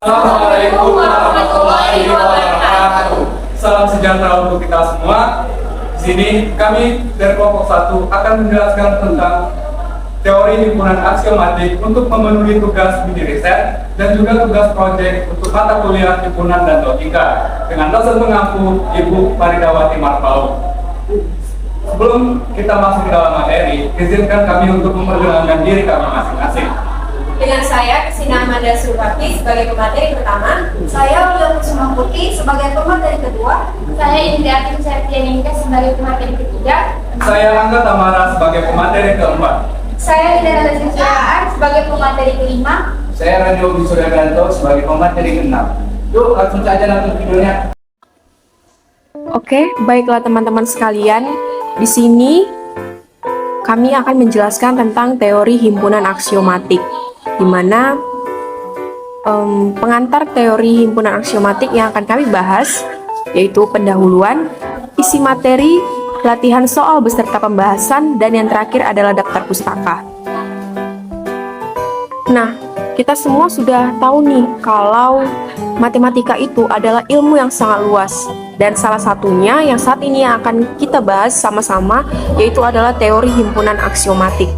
Assalamualaikum warahmatullahi wabarakatuh. Salam sejahtera untuk kita semua. Di sini kami dari kelompok 1 akan menjelaskan tentang teori himpunan aksiomatik untuk memenuhi tugas mini riset dan juga tugas proyek untuk mata kuliah himpunan dan logika dengan dosen pengampu Ibu Faridawati Marpau. Sebelum kita masuk ke dalam materi, izinkan kami untuk memperkenalkan diri kami masing-masing. Dengan saya, Kesina Amanda Surati sebagai pemateri pertama. Saya Ulia Kusuma Putri sebagai pemateri kedua. Saya Indriati Septianinka sebagai pemateri ketiga. Saya Angga Tamara sebagai pemateri keempat. Saya Hidayah Lazizaan sebagai pemateri kelima. Saya Radio Wisudyanto sebagai pemateri keenam. Yuk langsung saja nonton videonya. Oke, baiklah teman-teman sekalian. Di sini kami akan menjelaskan tentang teori himpunan aksiomatik, di mana pengantar teori himpunan aksiomatik yang akan kami bahas yaitu pendahuluan, isi materi, latihan soal beserta pembahasan, dan yang terakhir adalah daftar pustaka. Nah, kita semua sudah tahu nih kalau matematika itu adalah ilmu yang sangat luas, dan salah satunya yang saat ini akan kita bahas sama-sama yaitu adalah teori himpunan aksiomatik.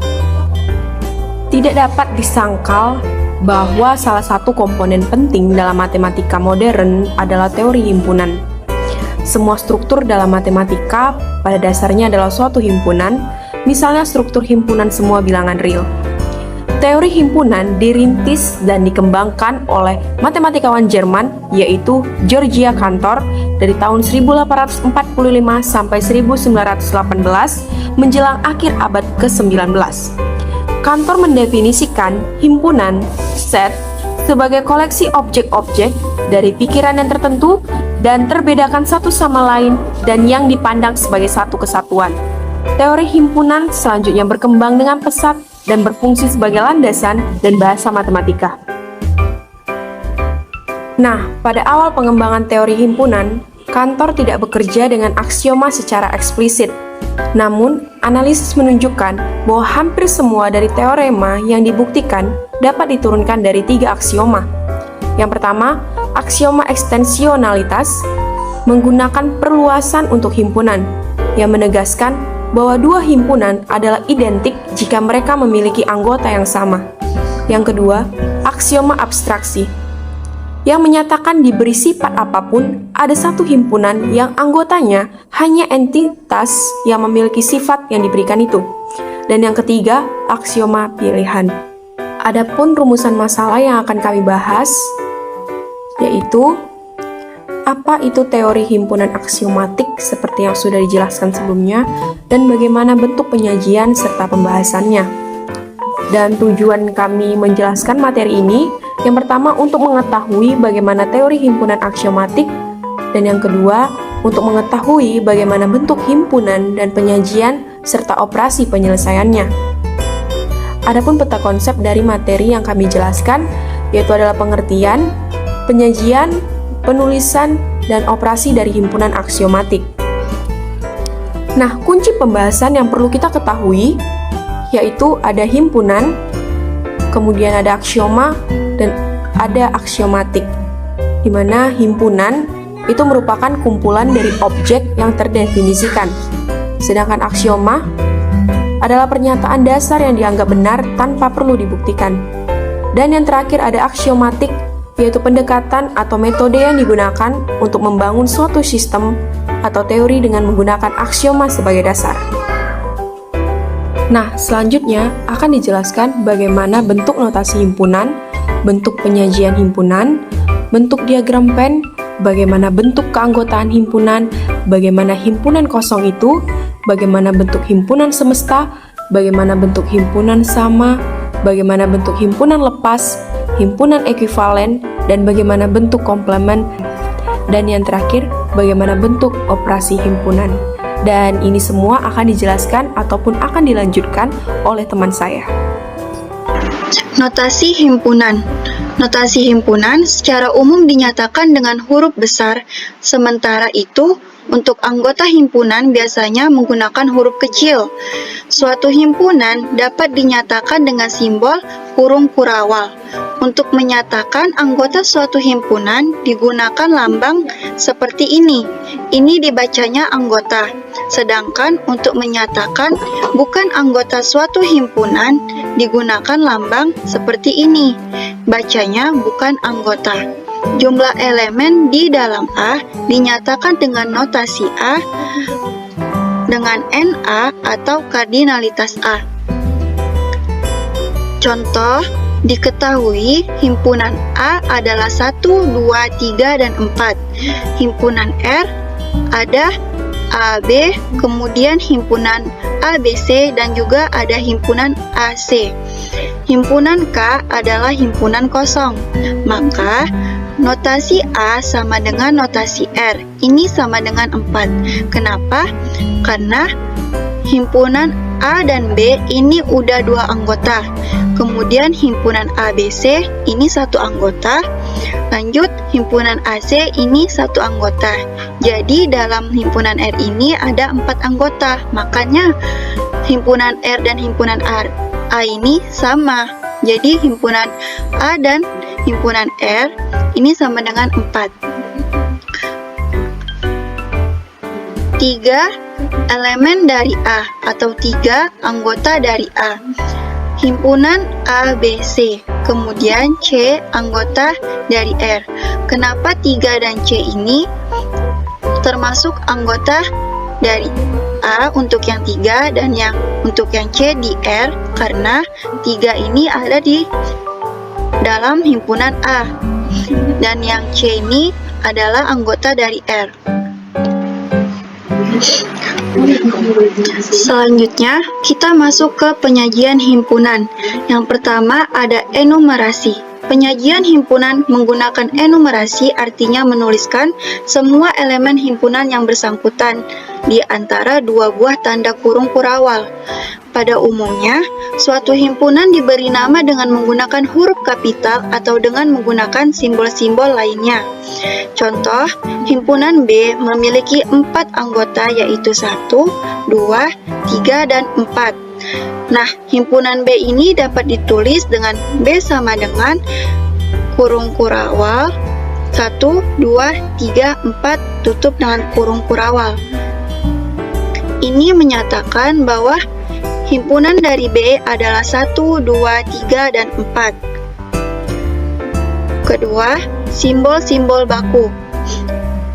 Tidak dapat disangkal bahwa salah satu komponen penting dalam matematika modern adalah teori himpunan. Semua struktur dalam matematika pada dasarnya adalah suatu himpunan, misalnya struktur himpunan semua bilangan real. Teori himpunan dirintis dan dikembangkan oleh matematikawan Jerman yaitu Georgia Cantor dari tahun 1845 sampai 1918 menjelang akhir abad ke-19. Cantor mendefinisikan himpunan set sebagai koleksi objek-objek dari pikiran yang tertentu dan terbedakan satu sama lain dan yang dipandang sebagai satu kesatuan. Teori himpunan selanjutnya berkembang dengan pesat dan berfungsi sebagai landasan dan bahasa matematika. Nah, pada awal pengembangan teori himpunan, Cantor tidak bekerja dengan aksioma secara eksplisit. Namun, analisis menunjukkan bahwa hampir semua dari teorema yang dibuktikan dapat diturunkan dari 3 aksioma. Yang pertama, aksioma ekstensionalitas menggunakan perluasan untuk himpunan, yang menegaskan bahwa 2 himpunan adalah identik jika mereka memiliki anggota yang sama. Yang kedua, aksioma abstraksi, yang menyatakan diberi sifat apapun, ada satu himpunan yang anggotanya hanya entitas yang memiliki sifat yang diberikan itu. Dan yang ketiga, aksioma pilihan. Adapun rumusan masalah yang akan kami bahas, yaitu apa itu teori himpunan aksiomatik seperti yang sudah dijelaskan sebelumnya, dan bagaimana bentuk penyajian serta pembahasannya. Dan tujuan kami menjelaskan materi ini, yang pertama untuk mengetahui bagaimana teori himpunan aksiomatik, dan yang kedua untuk mengetahui bagaimana bentuk himpunan dan penyajian serta operasi penyelesaiannya. Adapun peta konsep dari materi yang kami jelaskan yaitu adalah pengertian, penyajian, penulisan, dan operasi dari himpunan aksiomatik. Nah, kunci pembahasan yang perlu kita ketahui yaitu ada himpunan, kemudian ada aksioma, dan ada aksiomatik, di mana himpunan itu merupakan kumpulan dari objek yang terdefinisikan, sedangkan aksioma adalah pernyataan dasar yang dianggap benar tanpa perlu dibuktikan. Dan yang terakhir ada aksiomatik, yaitu pendekatan atau metode yang digunakan untuk membangun suatu sistem atau teori dengan menggunakan aksioma sebagai dasar. Nah, selanjutnya akan dijelaskan bagaimana bentuk notasi himpunan, bentuk penyajian himpunan, bentuk diagram Venn, bagaimana bentuk keanggotaan himpunan, bagaimana himpunan kosong itu, bagaimana bentuk himpunan semesta, bagaimana bentuk himpunan sama, bagaimana bentuk himpunan lepas, himpunan ekuivalen, dan bagaimana bentuk komplement, dan yang terakhir, bagaimana bentuk operasi himpunan. Dan ini semua akan dijelaskan ataupun akan dilanjutkan oleh teman saya. Notasi himpunan. Notasi himpunan secara umum dinyatakan dengan huruf besar, sementara itu Untuk anggota himpunan biasanya menggunakan huruf kecil. Suatu himpunan dapat dinyatakan dengan simbol kurung kurawal. Untuk menyatakan anggota suatu himpunan digunakan lambang seperti ini. Ini dibacanya anggota. Sedangkan untuk menyatakan bukan anggota suatu himpunan digunakan lambang seperti ini. Bacanya bukan anggota. Jumlah elemen di dalam A dinyatakan dengan notasi A dengan NA atau kardinalitas A. Contoh, diketahui himpunan A adalah 1, 2, 3, dan 4. Himpunan R ada AB, kemudian himpunan ABC, dan juga ada himpunan AC. Himpunan K adalah himpunan kosong. Maka, notasi A sama dengan notasi R. Ini sama dengan 4. Kenapa? Karena himpunan A dan B ini udah 2 anggota. Kemudian himpunan ABC ini 1 anggota. Lanjut, himpunan AC ini 1 anggota. Jadi dalam himpunan R ini ada 4 anggota. Makanya himpunan R dan himpunan A ini sama. Jadi himpunan A dan himpunan R ini sama dengan 4. 3 elemen dari A atau 3 anggota dari A. Himpunan ABC, kemudian C anggota dari R. Kenapa 3 dan C ini termasuk anggota dari A untuk yang 3 dan yang untuk yang C di R? Karena 3 ini ada di dalam himpunan A dan yang C ini adalah anggota dari R. Selanjutnya, kita masuk ke penyajian himpunan. Yang pertama ada enumerasi. Penyajian himpunan menggunakan enumerasi artinya menuliskan semua elemen himpunan yang bersangkutan di antara 2 buah tanda kurung kurawal. Pada umumnya, suatu himpunan diberi nama dengan menggunakan huruf kapital atau dengan menggunakan simbol-simbol lainnya. Contoh, himpunan B memiliki 4 anggota yaitu 1, 2, 3, dan 4. Nah, himpunan B ini dapat ditulis dengan B sama dengan kurung kurawal 1, 2, 3, 4 tutup dengan kurung kurawal. Ini menyatakan bahwa himpunan dari B adalah 1, 2, 3, dan 4. Kedua, simbol-simbol baku.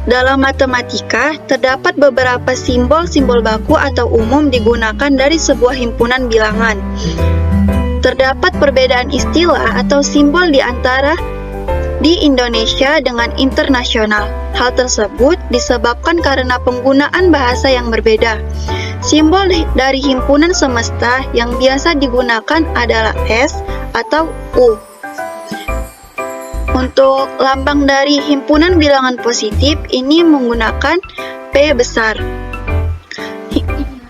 Dalam matematika, terdapat beberapa simbol-simbol baku atau umum digunakan dari sebuah himpunan bilangan. Terdapat perbedaan istilah atau simbol di antara di Indonesia dengan internasional. Hal tersebut disebabkan karena penggunaan bahasa yang berbeda. Simbol dari himpunan semesta yang biasa digunakan adalah S atau U. Untuk lambang dari himpunan bilangan positif ini menggunakan P besar.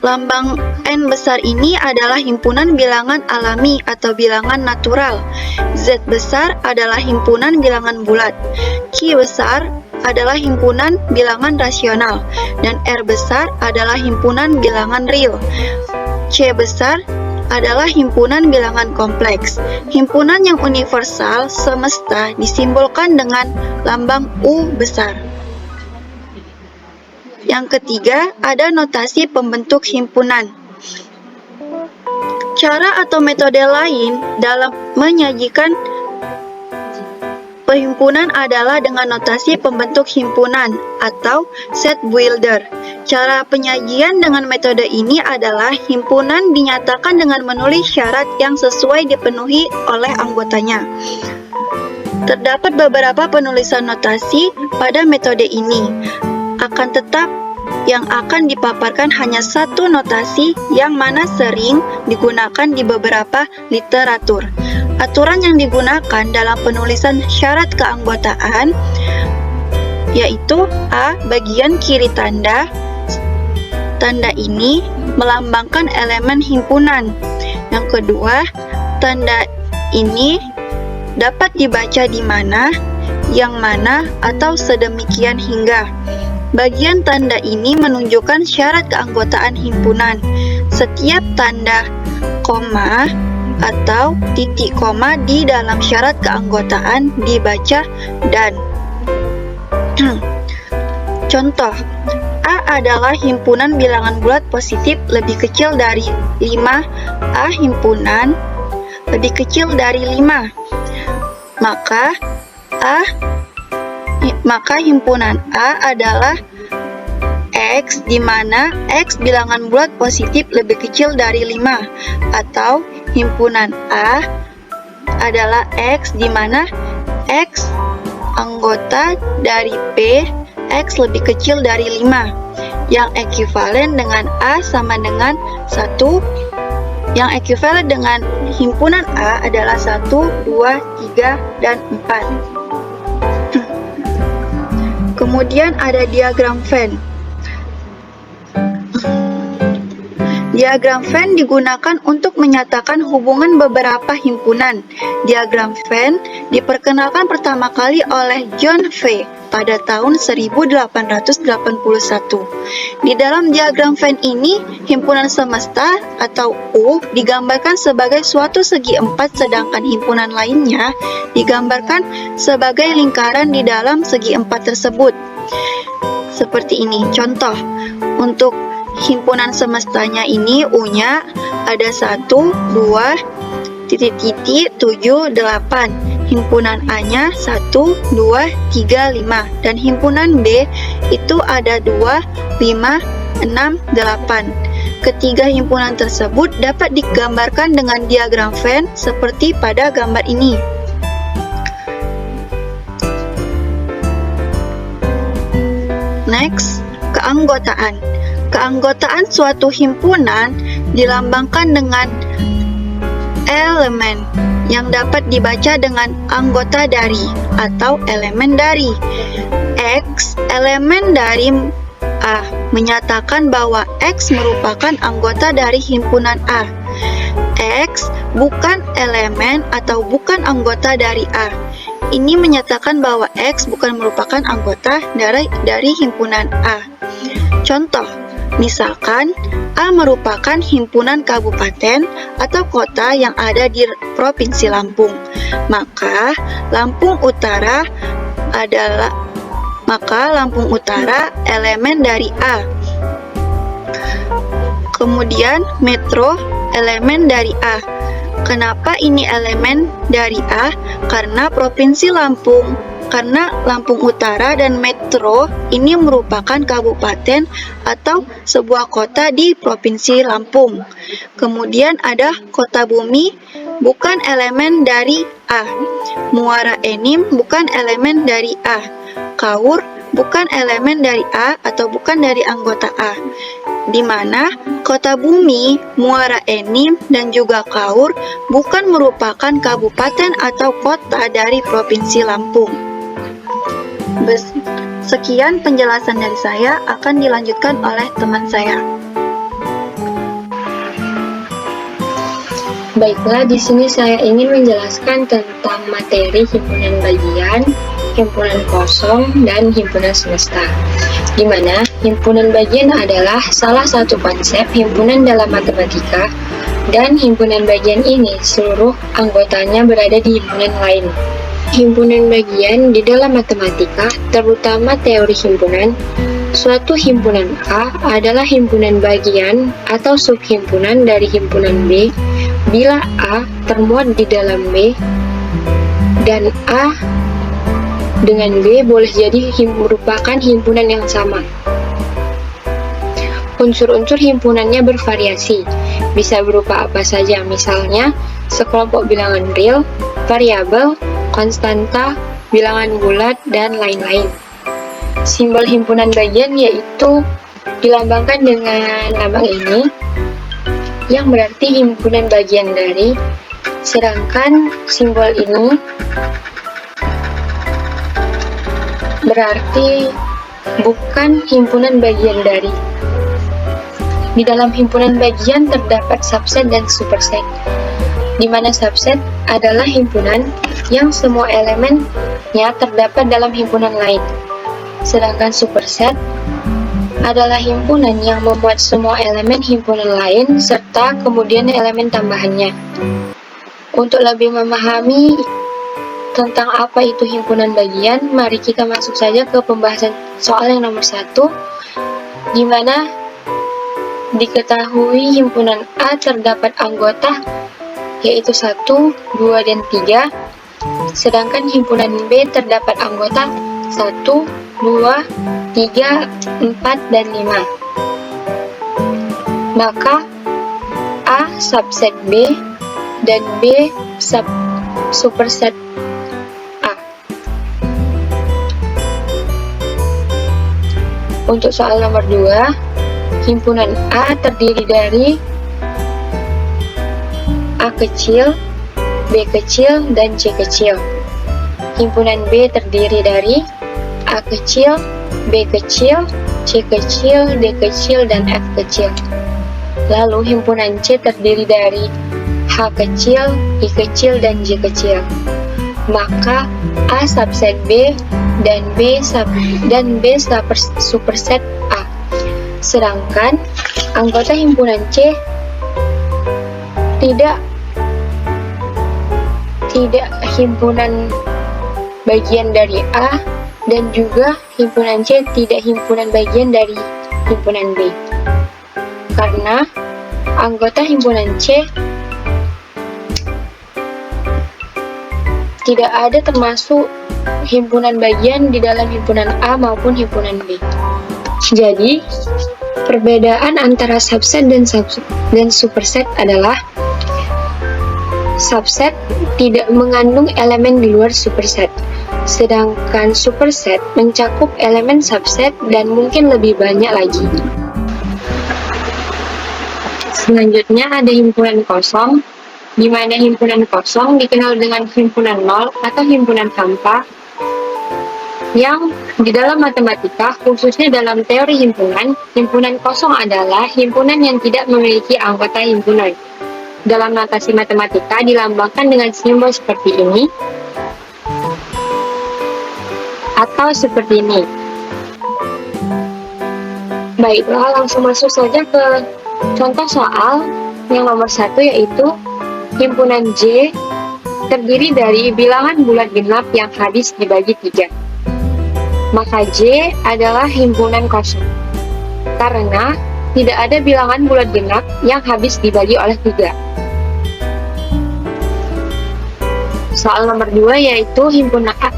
Lambang N besar ini adalah himpunan bilangan alami atau bilangan natural. Z besar adalah himpunan bilangan bulat. Q besar adalah himpunan bilangan rasional. Dan R besar adalah himpunan bilangan real. C besar adalah himpunan bilangan kompleks. Himpunan yang universal semesta disimbolkan dengan lambang U besar. Yang ketiga, ada notasi pembentuk himpunan. Cara atau metode lain dalam menyajikan perhimpunan adalah dengan notasi pembentuk himpunan atau set builder. Cara penyajian dengan metode ini adalah himpunan dinyatakan dengan menulis syarat yang sesuai dipenuhi oleh anggotanya. Terdapat beberapa penulisan notasi pada metode ini. Akan tetap yang akan dipaparkan hanya satu notasi yang mana sering digunakan di beberapa literatur. Aturan yang digunakan dalam penulisan syarat keanggotaan yaitu A. Bagian kiri tanda. Tanda ini melambangkan elemen himpunan. Yang kedua, tanda ini dapat dibaca di mana, yang mana, atau sedemikian hingga. Bagian tanda ini menunjukkan syarat keanggotaan himpunan. Setiap tanda koma atau titik koma di dalam syarat keanggotaan dibaca dan. Contoh, A adalah himpunan bilangan bulat positif lebih kecil dari 5. A himpunan lebih kecil dari 5. Maka himpunan A adalah X, di mana X bilangan bulat positif lebih kecil dari 5, atau himpunan A adalah X, di mana X anggota dari P, X lebih kecil dari 5, yang ekuivalen dengan A sama dengan 1, yang ekuivalen dengan himpunan A adalah 1, 2, 3, dan 4. Kemudian ada diagram Venn. Diagram Venn digunakan untuk menyatakan hubungan beberapa himpunan. Diagram Venn diperkenalkan pertama kali oleh John V pada tahun 1881. Di dalam diagram Venn ini, himpunan semesta atau U digambarkan sebagai suatu segi empat, sedangkan himpunan lainnya digambarkan sebagai lingkaran di dalam segi empat tersebut. Seperti ini, contoh untuk himpunan semestanya ini U-nya ada 1, 2, titik-titik, 7, 8. Himpunan A-nya 1, 2, 3, 5. Dan himpunan B itu ada 2, 5, 6, 8. Ketiga himpunan tersebut dapat digambarkan dengan diagram Venn seperti pada gambar ini. Next, keanggotaan. Keanggotaan suatu himpunan dilambangkan dengan elemen yang dapat dibaca dengan anggota dari atau elemen dari. X, elemen dari A, menyatakan bahwa X merupakan anggota dari himpunan A. X bukan elemen atau bukan anggota dari A. Ini menyatakan bahwa X bukan merupakan anggota dari himpunan A. Contoh, misalkan A merupakan himpunan kabupaten atau kota yang ada di Provinsi Lampung, maka Lampung Utara elemen dari A. Kemudian Metro elemen dari A. Kenapa ini elemen dari A? Karena Lampung Utara dan Metro ini merupakan kabupaten atau sebuah kota di Provinsi Lampung. Kemudian ada Kota Bumi, bukan elemen dari A. Muara Enim bukan elemen dari A. Kaur bukan elemen dari A atau bukan dari anggota A. Di mana Kota Bumi, Muara Enim, dan juga Kaur bukan merupakan kabupaten atau kota dari Provinsi Lampung. Sekian penjelasan dari saya, akan dilanjutkan oleh teman saya. Baiklah, di sini saya ingin menjelaskan tentang materi himpunan bagian, himpunan kosong, dan himpunan semesta. Di mana himpunan bagian adalah salah satu konsep himpunan dalam matematika, dan himpunan bagian ini seluruh anggotanya berada di himpunan lain. Himpunan bagian di dalam matematika, terutama teori himpunan, suatu himpunan A adalah himpunan bagian atau subhimpunan dari himpunan B bila A termuat di dalam B dan A dengan B boleh jadi merupakan himpunan yang sama. Unsur-unsur himpunannya bervariasi, bisa berupa apa saja, misalnya sekelompok bilangan real, variabel, konstanta, bilangan bulat, dan lain-lain. Simbol himpunan bagian yaitu dilambangkan dengan lambang ini, yang berarti himpunan bagian dari, sedangkan simbol ini berarti bukan himpunan bagian dari. Di dalam himpunan bagian terdapat subset dan superset, di mana subset adalah himpunan yang semua elemennya terdapat dalam himpunan lain, sedangkan superset adalah himpunan yang memuat semua elemen himpunan lain serta kemudian elemen tambahannya. Untuk lebih memahami tentang apa itu himpunan bagian, mari kita masuk saja ke pembahasan soal yang nomor 1, di mana diketahui himpunan A terdapat anggota yaitu 1, 2, dan 3, sedangkan himpunan B terdapat anggota 1, 2, 3, 4, dan 5. Maka A subset B dan B superset A. Untuk soal nomor 2, himpunan A terdiri dari A kecil, B kecil, dan C kecil. Himpunan B terdiri dari A kecil, B kecil, C kecil, D kecil, dan F kecil. Lalu himpunan C terdiri dari H kecil, I kecil, dan J kecil. Maka A subset B dan B superset A. Sedangkan anggota himpunan C tidak himpunan bagian dari A, dan juga himpunan C tidak himpunan bagian dari himpunan B. Karena anggota himpunan C tidak ada termasuk himpunan bagian di dalam himpunan A maupun himpunan B. Jadi, perbedaan antara subset dan superset adalah subset tidak mengandung elemen di luar superset, sedangkan superset mencakup elemen subset dan mungkin lebih banyak lagi. Selanjutnya ada himpunan kosong, di mana himpunan kosong dikenal dengan himpunan nol atau himpunan hampa, yang di dalam matematika, khususnya dalam teori himpunan, himpunan kosong adalah himpunan yang tidak memiliki anggota himpunan. Dalam notasi matematika dilambangkan dengan simbol seperti ini atau seperti ini. Baiklah, langsung masuk saja ke contoh soal yang nomor 1, yaitu himpunan J terdiri dari bilangan bulat genap yang habis dibagi 3. Maka J adalah himpunan kosong, karena tidak ada bilangan bulat genap yang habis dibagi oleh 3. Soal nomor 2 yaitu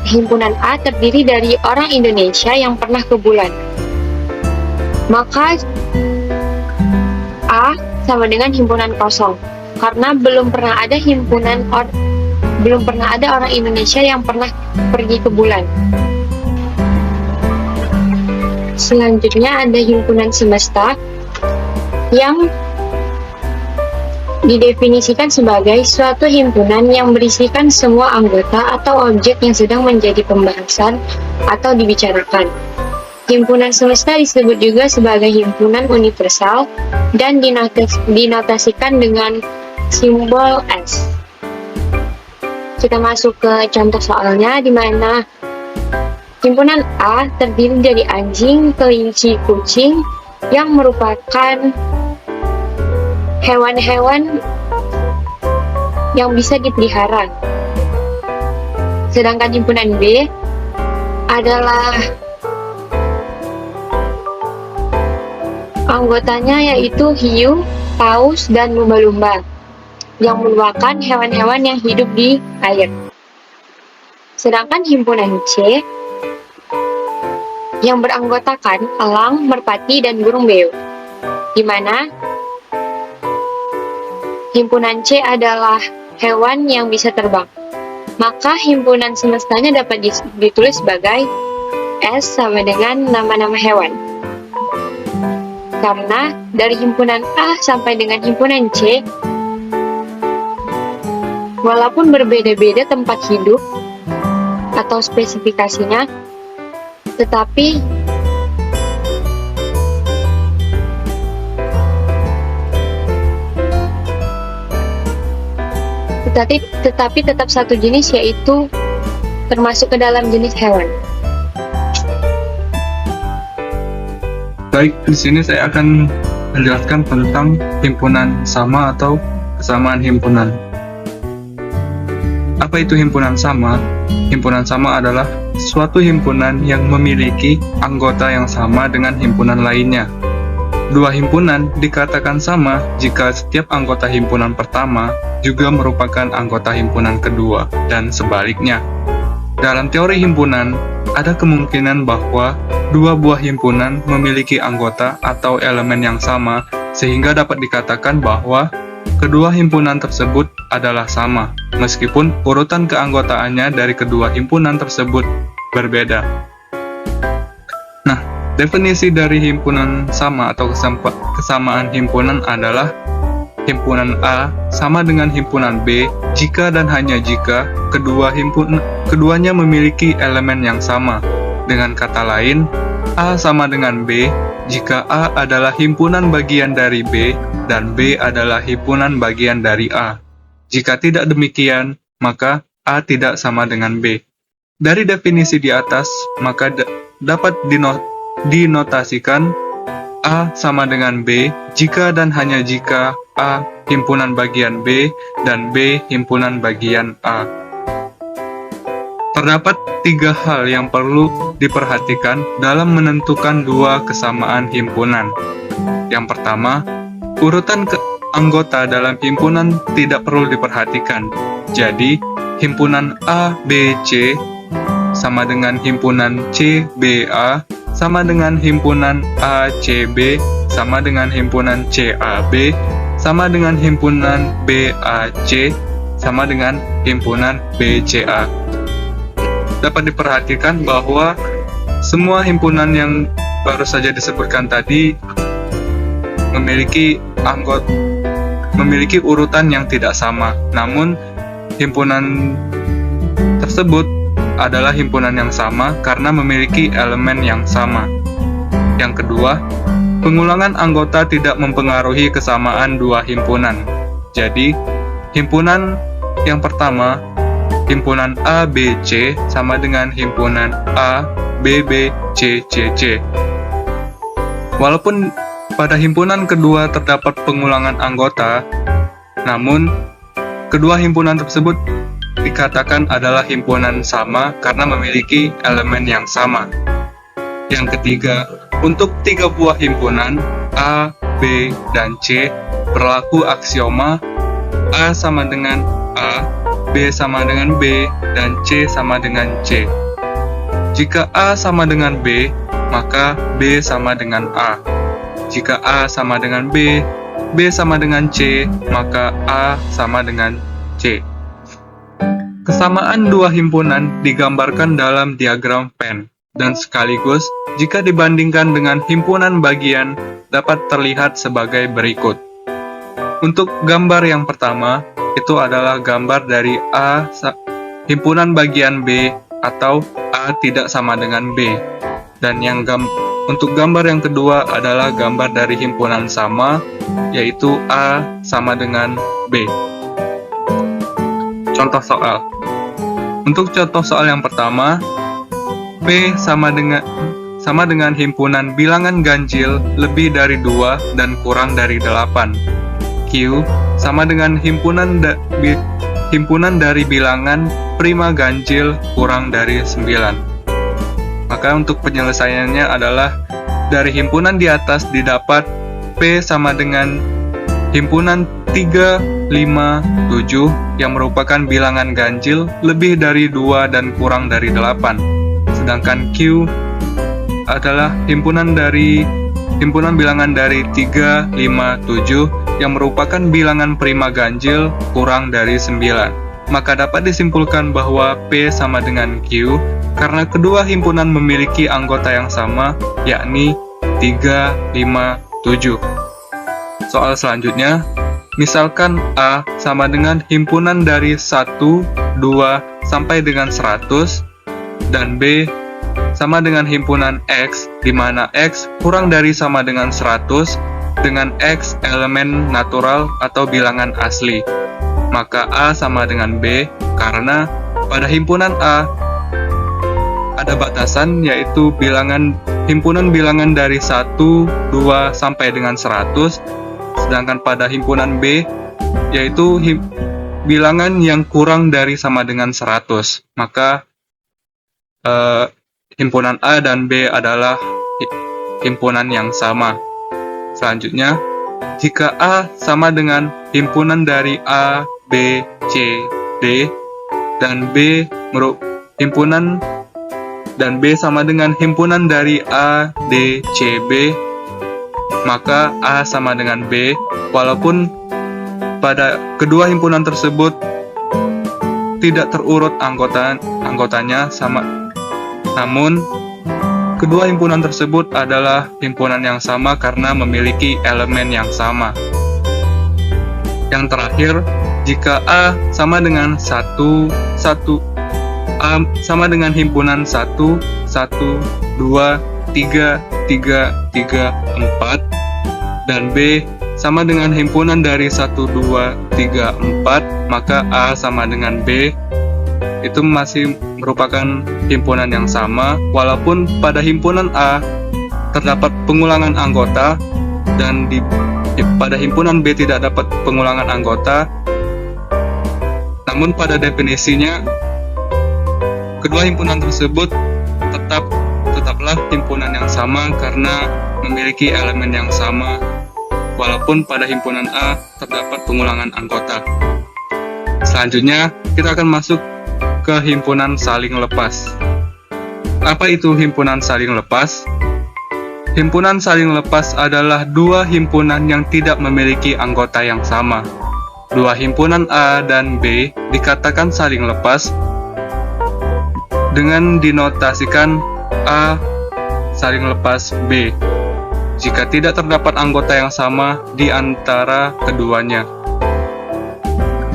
himpunan A terdiri dari orang Indonesia yang pernah ke bulan. Maka A sama dengan himpunan kosong, karena belum pernah ada orang Indonesia yang pernah pergi ke bulan. Selanjutnya ada himpunan semesta yang didefinisikan sebagai suatu himpunan yang berisikan semua anggota atau objek yang sedang menjadi pembahasan atau dibicarakan. Himpunan semesta disebut juga sebagai himpunan universal dan dinotasikan dengan simbol S. Kita masuk ke contoh soalnya, di mana himpunan A terdiri dari anjing, kelinci, kucing yang merupakan hewan-hewan yang bisa dipelihara. Sedangkan himpunan B adalah anggotanya yaitu hiu, paus, dan lumba-lumba yang merupakan hewan-hewan yang hidup di air. Sedangkan himpunan C yang beranggotakan elang, merpati, dan burung beo, di mana himpunan C adalah hewan yang bisa terbang. Maka himpunan semestanya dapat ditulis sebagai S sama dengan nama-nama hewan. Karena dari himpunan A sampai dengan himpunan C, walaupun berbeda-beda tempat hidup atau spesifikasinya, tetapi tetap satu jenis, yaitu termasuk ke dalam jenis hewan. Baik, di sini saya akan menjelaskan tentang himpunan sama atau kesamaan himpunan. Apa itu himpunan sama? Himpunan sama adalah suatu himpunan yang memiliki anggota yang sama dengan himpunan lainnya. Dua himpunan dikatakan sama jika setiap anggota himpunan pertama juga merupakan anggota himpunan kedua, dan sebaliknya. Dalam teori himpunan, ada kemungkinan bahwa dua buah himpunan memiliki anggota atau elemen yang sama, sehingga dapat dikatakan bahwa kedua himpunan tersebut adalah sama, meskipun urutan keanggotaannya dari kedua himpunan tersebut berbeda. Nah, definisi dari himpunan sama atau kesamaan himpunan adalah himpunan A sama dengan himpunan B jika dan hanya jika keduanya memiliki elemen yang sama. Dengan kata lain, A sama dengan B jika A adalah himpunan bagian dari B dan B adalah himpunan bagian dari A. Jika tidak demikian, maka A tidak sama dengan B. Dari definisi di atas, maka dapat dinotasikan A sama dengan B jika dan hanya jika A himpunan bagian B dan B himpunan bagian A. Terdapat tiga hal yang perlu diperhatikan dalam menentukan dua kesamaan himpunan. Yang pertama, urutan anggota dalam himpunan tidak perlu diperhatikan. Jadi, himpunan A, B, C sama dengan himpunan C, B, A sama dengan himpunan A, C, B sama dengan himpunan C, A, B sama dengan himpunan B, A, C sama dengan himpunan B, C, A. Dapat diperhatikan bahwa semua himpunan yang baru saja disebutkan tadi memiliki urutan yang tidak sama. Namun, himpunan tersebut adalah himpunan yang sama karena memiliki elemen yang sama. Yang kedua, pengulangan anggota tidak mempengaruhi kesamaan dua himpunan. Jadi, himpunan yang pertama, himpunan A, B, C sama dengan himpunan A, B, B, C, C, C. Walaupun pada himpunan kedua terdapat pengulangan anggota, namun kedua himpunan tersebut dikatakan adalah himpunan sama karena memiliki elemen yang sama. Yang ketiga, untuk tiga buah himpunan A, B, dan C berlaku aksioma A sama dengan A, B sama dengan B, dan C sama dengan C. Jika A sama dengan B, maka B sama dengan A. Jika A sama dengan B, B sama dengan C, maka A sama dengan C. Kesamaan dua himpunan digambarkan dalam diagram Venn, dan sekaligus jika dibandingkan dengan himpunan bagian dapat terlihat sebagai berikut. Untuk gambar yang pertama, itu adalah gambar dari A himpunan bagian B atau A tidak sama dengan B. Dan untuk gambar yang kedua adalah gambar dari himpunan sama, yaitu A sama dengan B. Contoh soal. Untuk contoh soal yang pertama, P sama dengan himpunan bilangan ganjil lebih dari 2 dan kurang dari 8. Q sama dengan himpunan dari bilangan prima ganjil kurang dari 9. Maka untuk penyelesaiannya adalah dari himpunan di atas didapat P sama dengan himpunan 3, 5, 7 yang merupakan bilangan ganjil lebih dari 2 dan kurang dari 8. Sedangkan Q adalah himpunan bilangan dari 3, 5, 7 yang merupakan bilangan prima ganjil kurang dari 9. Maka dapat disimpulkan bahwa P sama dengan Q karena kedua himpunan memiliki anggota yang sama, yakni 3, 5, 7. Soal selanjutnya, misalkan A sama dengan himpunan dari 1, 2, sampai dengan 100, dan B sama dengan himpunan X, di mana X kurang dari sama dengan 100, dengan X elemen natural atau bilangan asli. Maka A sama dengan B, karena pada himpunan A ada batasan, yaitu himpunan bilangan dari 1, 2, sampai dengan 100, sedangkan pada himpunan B, yaitu bilangan yang kurang dari sama dengan 100. Maka himpunan A dan B adalah himpunan yang sama. Selanjutnya, jika A sama dengan himpunan dari A, B, C, D, dan B sama dengan himpunan dari A, D, C, B, maka A sama dengan B, walaupun pada kedua himpunan tersebut tidak terurut anggotanya sama, namun kedua himpunan tersebut adalah himpunan yang sama karena memiliki elemen yang sama. Yang terakhir, jika A sama dengan 1, A sama dengan himpunan 1, 1, 2, 3, 3, 3, 4, dan B sama dengan himpunan dari 1, 2, 3, 4, maka A sama dengan B. Itu masih merupakan himpunan yang sama, walaupun pada himpunan A terdapat pengulangan anggota, dan pada himpunan B tidak dapat pengulangan anggota. Namun pada definisinya, kedua himpunan tersebut tetaplah himpunan yang sama karena memiliki elemen yang sama, walaupun pada himpunan A terdapat pengulangan anggota. Selanjutnya, kita akan masuk ke himpunan saling lepas. Apa itu himpunan saling lepas? Himpunan saling lepas adalah dua himpunan yang tidak memiliki anggota yang sama. Dua himpunan A dan B dikatakan saling lepas dengan dinotasikan A saling lepas B jika tidak terdapat anggota yang sama di antara keduanya.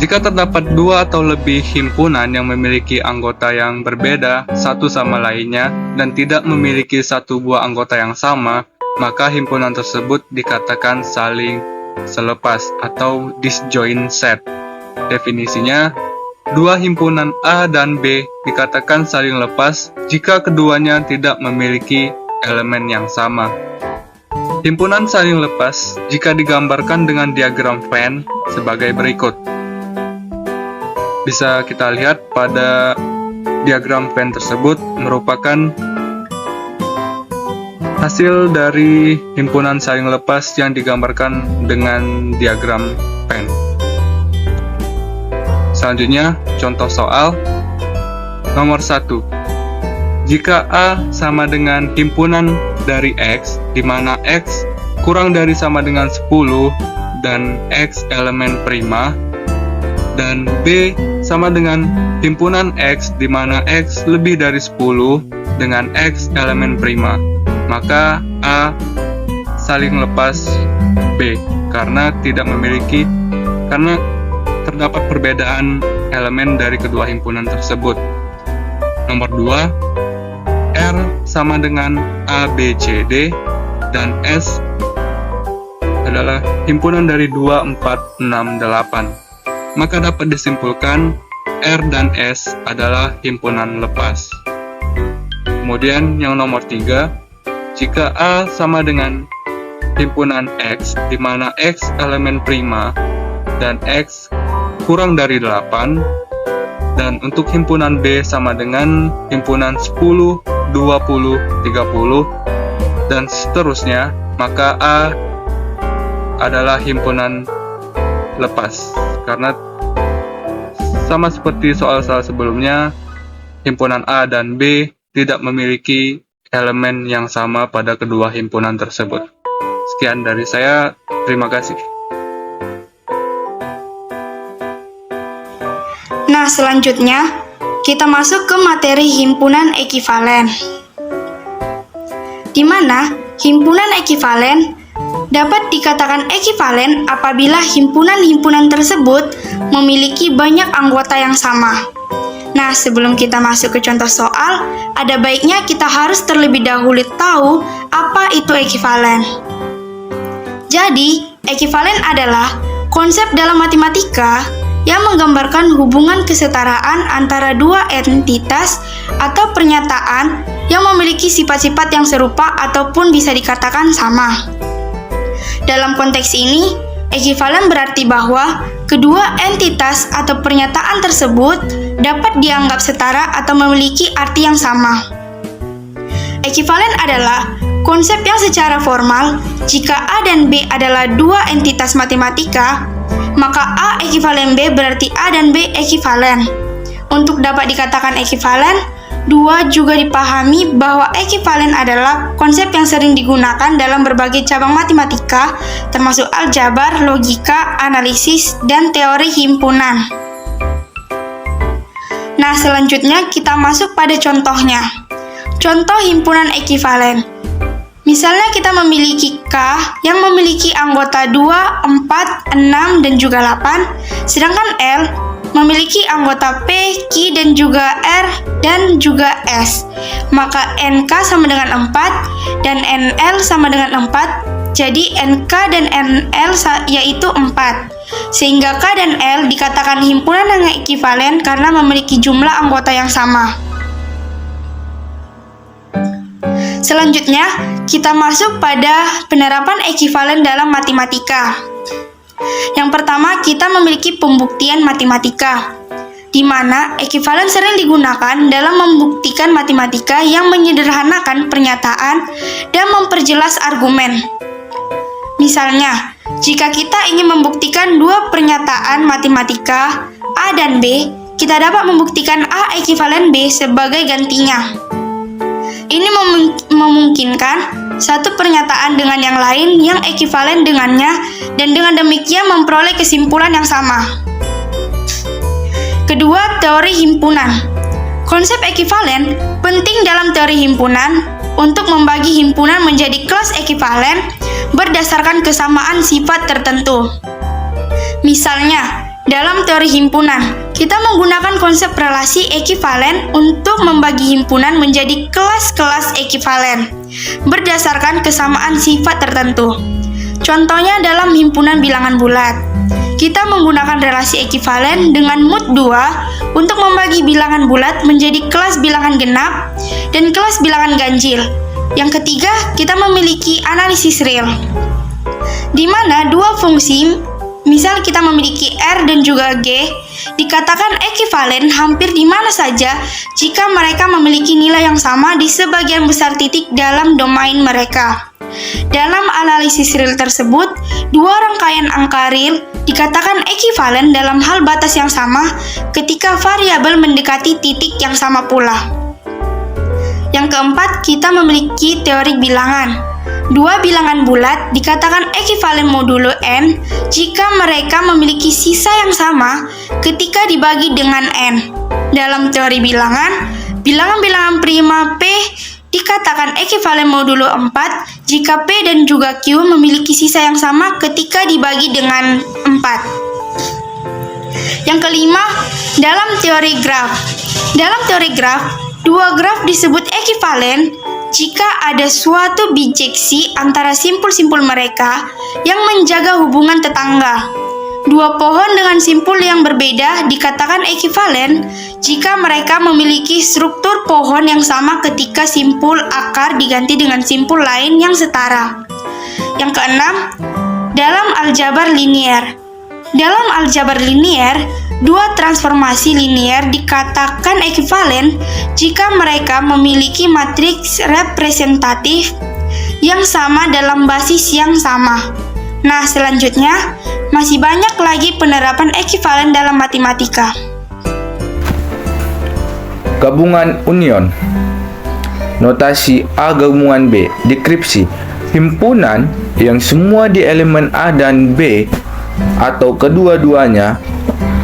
Jika terdapat dua atau lebih himpunan yang memiliki anggota yang berbeda satu sama lainnya dan tidak memiliki satu buah anggota yang sama, maka himpunan tersebut dikatakan saling selepas atau disjoint set. Definisinya, dua himpunan A dan B dikatakan saling lepas jika keduanya tidak memiliki elemen yang sama. Himpunan saling lepas jika digambarkan dengan diagram Venn sebagai berikut. Bisa kita lihat pada diagram Venn tersebut merupakan hasil dari himpunan saling lepas yang digambarkan dengan diagram Venn. Selanjutnya, contoh soal nomor 1. Jika A sama dengan himpunan dari X, di mana X kurang dari sama dengan 10 dan X elemen prima, dan B sama dengan himpunan X, di mana X lebih dari 10 dengan X elemen prima, maka A saling lepas B karena terdapat perbedaan elemen dari kedua himpunan tersebut. Nomor 2, R sama dengan A, B, C, D, dan S adalah himpunan dari 2, 4, 6, 8. Maka dapat disimpulkan R dan S adalah himpunan lepas. Kemudian yang nomor 3, jika A sama dengan himpunan X, di mana X elemen prima dan X kurang dari 8, dan untuk himpunan B sama dengan himpunan 10, 20, 30, dan seterusnya, maka A adalah himpunan lepas. Karena sama seperti soal-soal sebelumnya, himpunan A dan B tidak memiliki elemen yang sama pada kedua himpunan tersebut. Sekian dari saya, terima kasih. Nah, selanjutnya kita masuk ke materi himpunan ekivalen, di mana himpunan ekivalen dapat dikatakan ekivalen apabila himpunan-himpunan tersebut memiliki banyak anggota yang sama. Nah, sebelum kita masuk ke contoh soal, ada baiknya kita harus terlebih dahulu tahu apa itu ekivalen. Jadi, ekivalen adalah konsep dalam matematika yang menggambarkan hubungan kesetaraan antara dua entitas atau pernyataan yang memiliki memiliki sifat-sifat yang serupa ataupun bisa dikatakan sama. Dalam konteks ini, ekuivalen berarti bahwa kedua entitas atau pernyataan tersebut dapat dianggap setara atau memiliki arti yang sama. Ekuivalen adalah konsep yang secara formal, jika A dan B adalah dua entitas matematika, maka A ekuivalen B berarti A dan B ekuivalen. Untuk dapat dikatakan ekuivalen, dua juga dipahami bahwa ekuivalen adalah konsep yang sering digunakan dalam berbagai cabang matematika, termasuk aljabar, logika, analisis, dan teori himpunan. Nah, selanjutnya kita masuk pada contohnya. Contoh himpunan ekuivalen. Misalnya kita memiliki K yang memiliki anggota 2, 4, 6, dan juga 8, sedangkan L memiliki anggota P, Q, dan juga R, dan juga S. Maka NK sama dengan 4, dan NL sama dengan 4, jadi NK dan NL yaitu 4. Sehingga K dan L dikatakan himpunan yang ekuivalen karena memiliki jumlah anggota yang sama. Selanjutnya, kita masuk pada penerapan ekuivalen dalam matematika. Yang pertama, kita memiliki pembuktian matematika, di mana ekuivalen sering digunakan dalam membuktikan matematika yang menyederhanakan pernyataan dan memperjelas argumen. Misalnya, jika kita ingin membuktikan dua pernyataan matematika A dan B, kita dapat membuktikan A ekuivalen B sebagai gantinya. Ini memungkinkan satu pernyataan dengan yang lain yang ekuivalen dengannya, dan dengan demikian memperoleh kesimpulan yang sama. Kedua, teori himpunan. Konsep ekuivalen penting dalam teori himpunan untuk membagi himpunan menjadi kelas ekuivalen berdasarkan kesamaan sifat tertentu. Misalnya, dalam teori himpunan, kita menggunakan konsep relasi ekuivalen untuk membagi himpunan menjadi kelas-kelas ekuivalen berdasarkan kesamaan sifat tertentu. Contohnya dalam himpunan bilangan bulat, kita menggunakan relasi ekuivalen dengan mood 2 untuk membagi bilangan bulat menjadi kelas bilangan genap dan kelas bilangan ganjil. Yang ketiga, kita memiliki analisis real, di mana dua fungsi, misal kita memiliki R dan juga G, dikatakan ekuivalen hampir di mana saja jika mereka memiliki nilai yang sama di sebagian besar titik dalam domain mereka. Dalam analisis real tersebut, dua rangkaian angka real dikatakan ekuivalen dalam hal batas yang sama ketika variabel mendekati titik yang sama pula. Yang keempat, kita memiliki teori bilangan. Dua bilangan bulat dikatakan ekuivalen modulo N jika mereka memiliki sisa yang sama ketika dibagi dengan N. Dalam teori bilangan, bilangan-bilangan prima P dikatakan ekuivalen modulo 4 jika P dan juga Q memiliki sisa yang sama ketika dibagi dengan 4. Yang kelima, dalam teori graf. Dalam teori graf, dua graf disebut ekuivalen jika ada suatu bijeksi antara simpul-simpul mereka yang menjaga hubungan tetangga. Dua pohon dengan simpul yang berbeda dikatakan ekuivalen jika mereka memiliki struktur pohon yang sama ketika simpul akar diganti dengan simpul lain yang setara. Yang keenam, dalam aljabar linier. Dalam aljabar linier, dua transformasi linier dikatakan ekuivalen jika mereka memiliki matriks representatif yang sama dalam basis yang sama. Nah, selanjutnya, masih banyak lagi penerapan ekuivalen dalam matematika. Gabungan union. Notasi A gabungan B. Deskripsi himpunan yang semua di elemen A dan B atau kedua-duanya.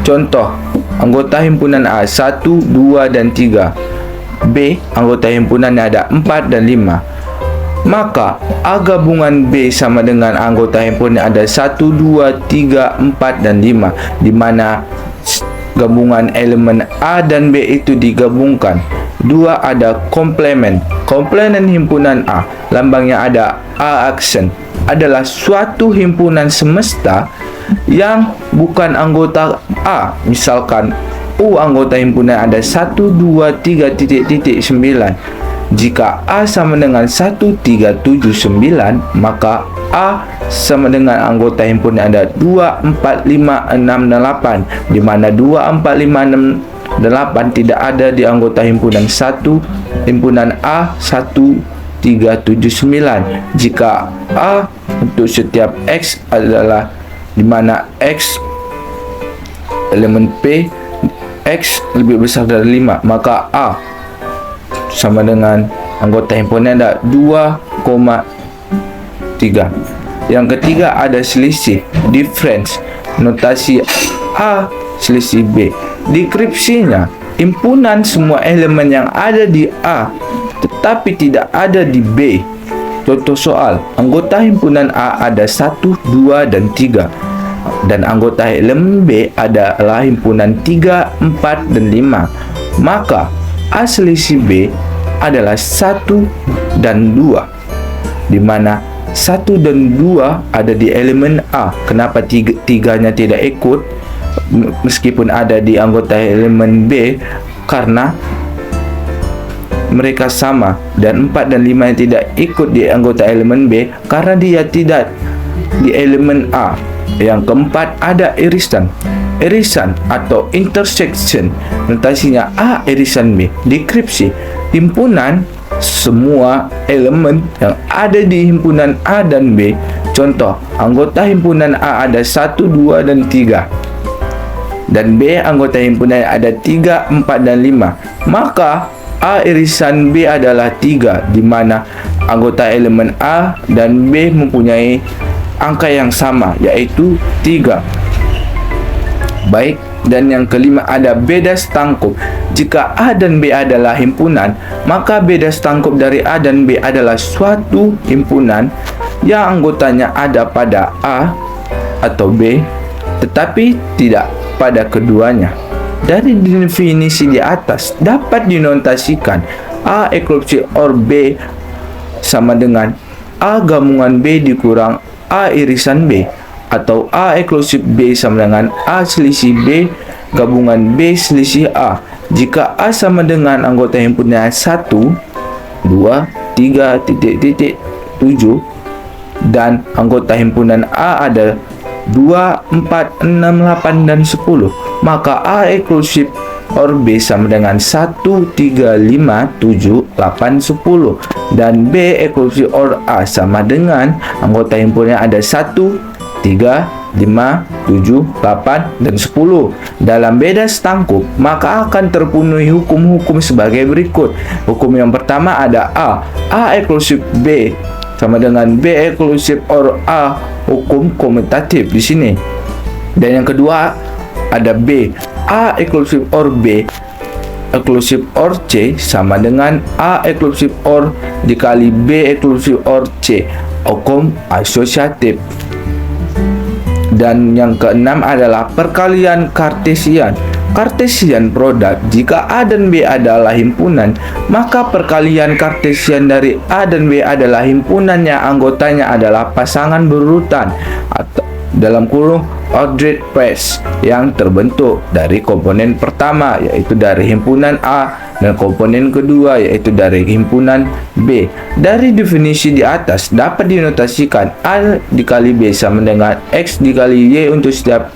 Contoh, anggota himpunan A 1, 2, dan 3. B, anggota himpunan ada 4 dan 5. Maka A gabungan B sama dengan anggota himpunan ada 1, 2, 3, 4, dan 5, di mana gabungan elemen A dan B itu digabungkan. 2 ada komplement. Komplement himpunan A, lambangnya ada A aksen, adalah suatu himpunan semesta yang bukan anggota A. Misalkan U anggota himpunan ada 1, 2, 3, 9. Jika A sama dengan 1379, maka A sama dengan anggota himpunan ada 2, 4, 5, 6, dan 8, di mana 2, 4, 5, 6, dan 8 tidak ada di anggota himpunan himpunan A 1379. Jika A untuk setiap X adalah di mana X elemen P X lebih besar dari 5, maka A sama dengan anggota himpunan ada 2,3. Yang ketiga ada selisih, difference. Notasi A selisih B. Deskripsinya, himpunan semua elemen yang ada di A tetapi tidak ada di B. Contoh soal, anggota himpunan A ada 1, 2, dan 3, dan anggota elemen B adalah himpunan 3, 4, dan 5. Maka A selisih B adalah 1 dan 2, di mana 1 dan 2 ada di elemen A. Kenapa tiganya tidak ikut meskipun ada di anggota elemen B? Karena mereka sama. Dan 4 dan 5 yang tidak ikut di anggota elemen B karena dia tidak di elemen A. Yang keempat ada irisan. Irisan atau intersection, notasinya A irisan B. Deskripsi, himpunan semua elemen yang ada di himpunan A dan B. Contoh, anggota himpunan A ada 1, 2, dan 3, dan B anggota himpunan ada 3, 4, dan 5. Maka A irisan B adalah 3, di mana anggota elemen A dan B mempunyai angka yang sama, yaitu 3. Baik, dan yang kelima ada beda setangkup. Jika A dan B adalah himpunan, maka beda setangkup dari A dan B adalah suatu himpunan yang anggotanya ada pada A atau B, tetapi tidak pada keduanya. Dari definisi di atas dapat dinotasikan A eksklusif OR B sama dengan A gabungan B dikurang A irisan B, atau A eksklusif B sama dengan A selisih B gabungan B selisih A. Jika A sama dengan anggota himpunan 1, 2, 3, 7, dan anggota himpunan A ada 2, 4, 6, 8, dan 10, maka A eksklusif OR B sama dengan 1, 3, 5, 7, 8, 10, dan B eksklusif OR A sama dengan anggota himpunan ada 1, 3, 5, 7, 8, dan 10. Dalam beda setangkup, maka akan terpenuhi hukum-hukum sebagai berikut. Hukum yang pertama ada A eksklusif B sama dengan B eksklusif OR A, hukum komutatif di sini. Dan yang kedua ada B, A eksklusif OR B eksklusif OR C sama dengan A eksklusif OR dikali B eksklusif OR C, hukum asosiatif. Dan yang keenam adalah perkalian Kartesian. Kartesian produk. Jika A dan B adalah himpunan, maka perkalian Kartesian dari A dan B adalah himpunan yang anggotanya adalah pasangan berurutan atau dalam kurung ordered pairs yang terbentuk dari komponen pertama, yaitu dari himpunan A, dan komponen kedua yaitu dari himpunan B. Dari definisi di atas dapat dinotasikan A dikali B sama dengan X dikali Y untuk setiap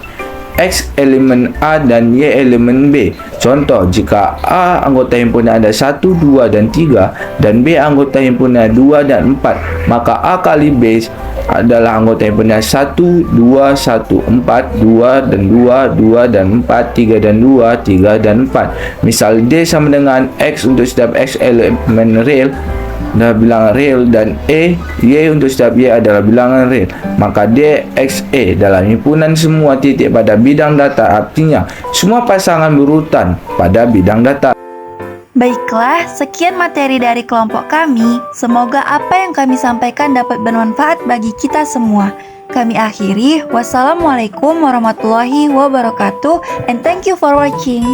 X elemen A dan Y elemen B. Contoh, jika A anggota himpunan ada 1, 2, dan 3, dan B anggota himpunan 2 dan 4, maka A kali B adalah anggota himpunan 1, 2, 1, 4, 2, dan 2, 2, dan 4, 3, dan 2, 3, dan 4. Misal D sama dengan X untuk setiap X elemen real adalah bilangan real, dan Y untuk setiap Y adalah bilangan real, maka D, X, E dalam himpunan semua titik pada bidang data, artinya semua pasangan berurutan pada bidang data. Baiklah, sekian materi dari kelompok kami. Semoga apa yang kami sampaikan dapat bermanfaat bagi kita semua. Kami akhiri, wassalamualaikum warahmatullahi wabarakatuh, and thank you for watching.